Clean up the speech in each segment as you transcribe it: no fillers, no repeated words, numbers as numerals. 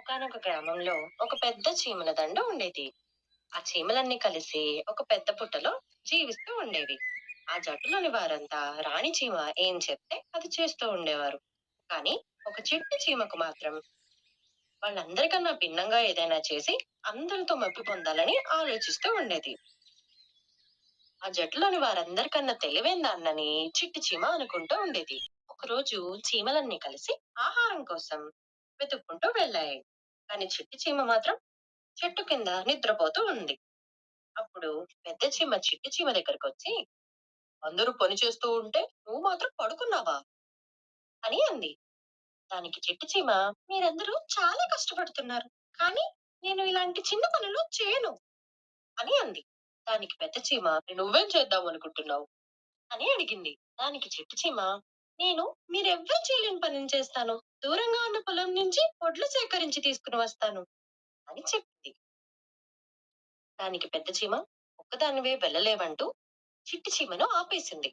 ఒకానొక గ్రామంలో ఒక పెద్ద చీమల దండు ఉండేది. ఆ చీమలన్నీ కలిసి ఒక పెద్ద పుట్టలో జీవిస్తూ ఉండేవి. ఆ జట్టులోని వారంతా రాణి చీమ ఏం చెప్తే అది చేస్తూ ఉండేవారు. కానీ ఒక చిట్టి చీమకు మాత్రం వాళ్ళందరికన్నా భిన్నంగా ఏదైనా చేసి అందరితో మెప్పు పొందాలని ఆలోచిస్తూ ఉండేది. ఆ జట్టులోని వారందరికన్నా తెలివైన దాన్నని చిట్టి చీమ అనుకుంటూ ఉండేది. ఒకరోజు చీమలన్నీ కలిసి ఆహారం కోసం వెతుక్కుంటూ వెళ్ళాయి. కానీ చిట్టి చీమ మాత్రం చెట్టు కింద నిద్రపోతూ ఉంది. అప్పుడు పెద్ద చీమ చిట్టి చీమ దగ్గరకొచ్చి, అందరూ పని చేస్తూ ఉంటే నువ్వు మాత్రం పడుకున్నావా అని అంది. దానికి చిట్టి చీమ, మీరందరూ చాలా కష్టపడుతున్నారు, కానీ నేను ఇలాంటి చిన్న పనులు చేయను అని అంది. దానికి పెద్ద చీమ, నువ్వేం చేద్దాం అనుకుంటున్నావు అని అడిగింది. దానికి చిట్టి చీమ, నేను మీరెవ్వరూ చేయలేని పనిని చేస్తాను. దూరంగా ఉన్న పొలం నుంచి వడ్లు సేకరించి తీసుకుని వస్తాను అని చెప్పింది. దానికి పెద్ద చీమ, ఒక్కదానివే వెళ్ళలేవంటూ చిట్టి చీమను ఆపేసింది.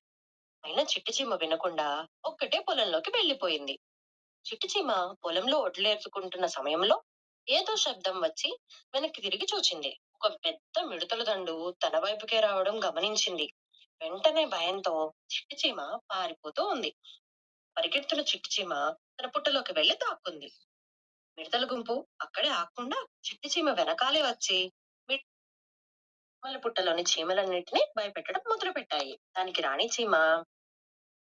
అయినా చిట్టి చీమ వినకుండా ఒక్కటే పొలంలోకి వెళ్ళిపోయింది. చిట్టి చీమ పొలంలో ఒడ్లేరుకుంటున్న సమయంలో ఏదో శబ్దం వచ్చి వెనక్కి తిరిగి చూచింది. ఒక పెద్ద మిడతల దండు తన వైపుకే రావడం గమనించింది. వెంటనే భయంతో చిట్టి చీమ పారిపోతూ ఉంది. పరిగెడుతున్న చిట్టి చీమ తన పుట్టలోకి వెళ్లి దాక్కుంది. మిడతల గుంపు అక్కడే ఆగకుండా చిట్టి చీమ వెనకాలే వచ్చి మిడతల పుట్టలోని చీమలన్నింటినీ భయపెట్టడం మొదలుపెట్టాయి. దానికి రాణి చీమ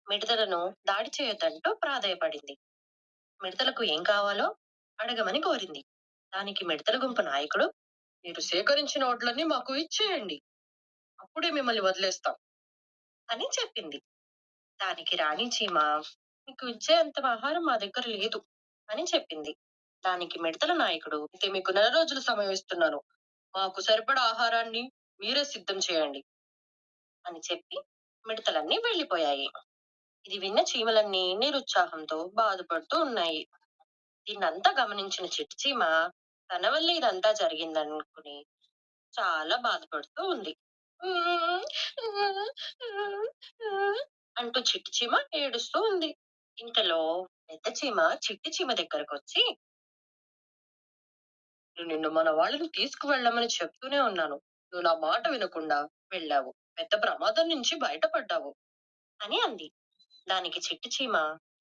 మిడతలను దాడి చేయొద్దంటూ ప్రాధేయపడింది. మిడతలకు ఏం కావాలో అడగమని కోరింది. దానికి మిడతల గుంపు నాయకుడు, మీరు సేకరించిన ఓట్లన్నీ మాకు ఇచ్చేయండి, అప్పుడే మిమ్మల్ని వదిలేస్తాం అని చెప్పింది. దానికి రాణి చీమ, మీకు ఇచ్చే అంత ఆహారం మా దగ్గర లేదు అని చెప్పింది. దానికి మిడతల నాయకుడు, అయితే మీకు 4 రోజులు సమయం ఇస్తున్నాను, మాకు సరిపడా ఆహారాన్ని మీరే సిద్ధం చేయండి అని చెప్పి మిడతలన్నీ వెళ్లిపోయాయి. ఇది విన్న చీమలన్నీ నిరుత్సాహంతో బాధపడుతూ ఉన్నాయి. దీన్నంతా గమనించిన చిట్టి చీమ తన వల్లే ఇదంతా జరిగిందనుకుని చాలా బాధపడుతూ ఉంది. అంటూ చిట్టి చీమ ఏడుస్తూ ఉంది. ఇంతలో పెద్ద చీమ చిట్టి చీమ దగ్గరకొచ్చి, నిన్ను మన వాళ్ళని తీసుకువెళ్ళమని చెప్తూనే ఉన్నాను, నువ్వు నా మాట వినకుండా వెళ్ళావు, పెద్ద ప్రమాదం నుంచి బయటపడ్డావు అని అంది. దానికి చిట్టి చీమ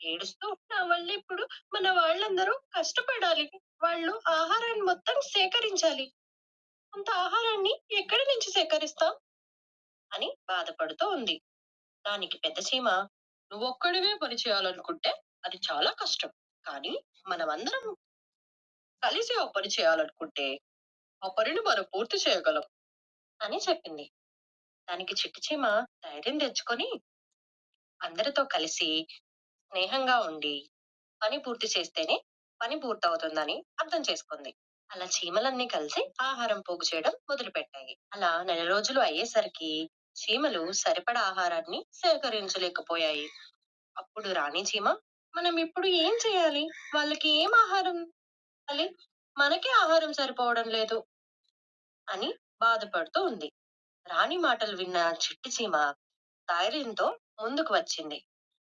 ఏడుస్తూ, నా వల్ల ఇప్పుడు మన వాళ్ళందరూ కష్టపడాలి, వాళ్ళు ఆహారాన్ని మొత్తం సేకరించాలి, అంత ఆహారాన్ని ఎక్కడి నుంచి సేకరిస్తాం అని బాధపడుతూ ఉంది. దానికి పెద్ద చీమ, నువ్వొక్కడివే పని చేయాలనుకుంటే అది చాలా కష్టం, కానీ మనమందరం కలిసి ఆ పని చేయాలనుకుంటే ఆ పనిని మనం పూర్తి చేయగలం అని చెప్పింది. దానికి చిట్టి చీమ ధైర్యం తెచ్చుకొని అందరితో కలిసి స్నేహంగా ఉండి పని పూర్తి చేస్తేనే పని పూర్తవుతుందని అర్థం చేసుకుంది. అలా చీమలన్నీ కలిసి ఆహారం పోగు చేయడం మొదలుపెట్టాయి. అలా 4 రోజులు అయ్యేసరికి చీమలు సరిపడా ఆహారాన్ని సేకరించలేకపోయాయి. అప్పుడు రాణి చీమ, మనం ఇప్పుడు ఏం చేయాలి, వాళ్ళకి ఏం ఆహారం ఇవ్వాలి, మనకే ఆహారం సరిపోవడం లేదు అని బాధపడుతూ ఉంది. రాణి మాటలు విన్న చిట్టి చీమ ధైర్యంతో ముందుకు వచ్చింది.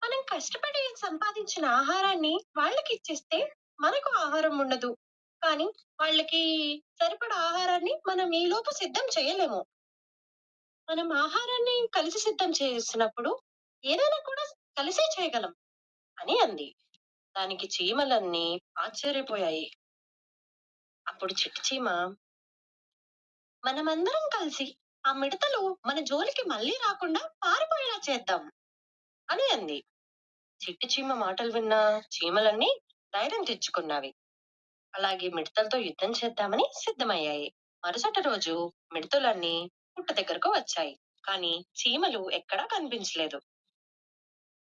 మనం కష్టపడి సంపాదించిన ఆహారాన్ని వాళ్ళకి ఇచ్చేస్తే మనకు ఆహారం ఉండదు. కానీ వాళ్ళకి సరిపడా ఆహారాన్ని మనం ఈలోపు సిద్ధం చేయలేము. మనం ఆహారాన్ని కలిసి సిద్ధం చేసినప్పుడు ఏదైనా కూడా కలిసే చేయగలం అని అంది. దానికి చీమలన్నీ ఆశ్చర్యపోయాయి. అప్పుడు చిట్టి చీమ, మనమందరం కలిసి ఆ మిడతలు మన జోలికి మళ్ళీ రాకుండా పారిపోయేలా చేద్దాం అని అంది. చిట్టి చీమ మాటలు విన్న చీమలన్నీ ధైర్యం తెచ్చుకున్నవి. అలాగే మిడతలతో యుద్ధం చేద్దామని సిద్ధమయ్యాయి. మరుసటి రోజు మిడతలన్నీ పుట్ట దగ్గరకు వచ్చాయి. కానీ చీమలు ఎక్కడా కనిపించలేదు.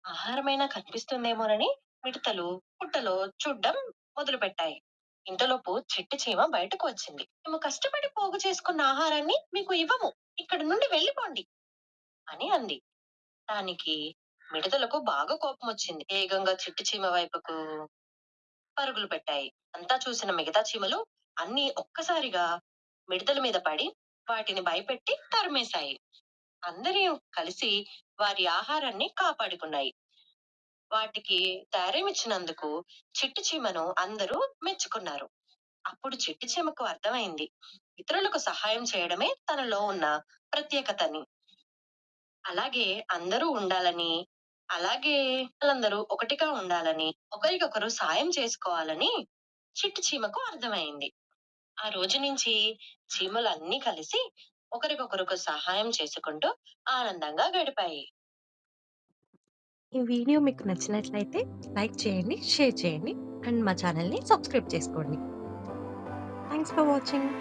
ఆహారమైనా కనిపిస్తుందేమోనని మిడతలు పుట్టలో చూడ్డం మొదలుపెట్టాయి. ఇంతలోపు చిట్టి చీమ బయటకు వచ్చింది. మేము కష్టపడి పోగు చేసుకున్న ఆహారాన్ని మీకు ఇవ్వము, ఇక్కడి నుండి వెళ్ళిపోండి అని అంది. దానికి మిడతలకు బాగా కోపం వచ్చింది. వేగంగా చిట్టి చీమ వైపుకు పరుగులు పెట్టాయి. అంతా చూసిన మిగతా చీమలు అన్నీ ఒక్కసారిగా మిడతల మీద పడి వాటిని భయపెట్టి తరిమేశాయి. అందరూ కలిసి వారి ఆహారాన్ని కాపాడుకున్నాయి. వాటికి ధైర్యం ఇచ్చినందుకు చిట్టి చీమను అందరూ మెచ్చుకున్నారు. అప్పుడు చిట్టి చీమకు అర్థమైంది. ఇతరులకు సహాయం చేయడమే తనలో ఉన్న ప్రత్యేకతని. అలాగే అందరూ ఉండాలని, అలాగే వాళ్ళందరూ ఒకటిగా ఉండాలని, ఒకరికొకరు సాయం చేసుకోవాలని చిట్టి చీమకు అర్థమైంది. ఆ రోజు నుంచి చీమలన్నీ కలిసి ఒకరికొకருக்கு సహాయం చేసుకుంటూ ఆనందంగా గడిపాయి. ఈ వీడియో మీకు నచ్చినట్లయితే లైక్ చేయండి, షేర్ చేయండి అండ్ మా ఛానల్‌ని సబ్స్క్రైబ్ చేసుకోండి. Thanks for watching.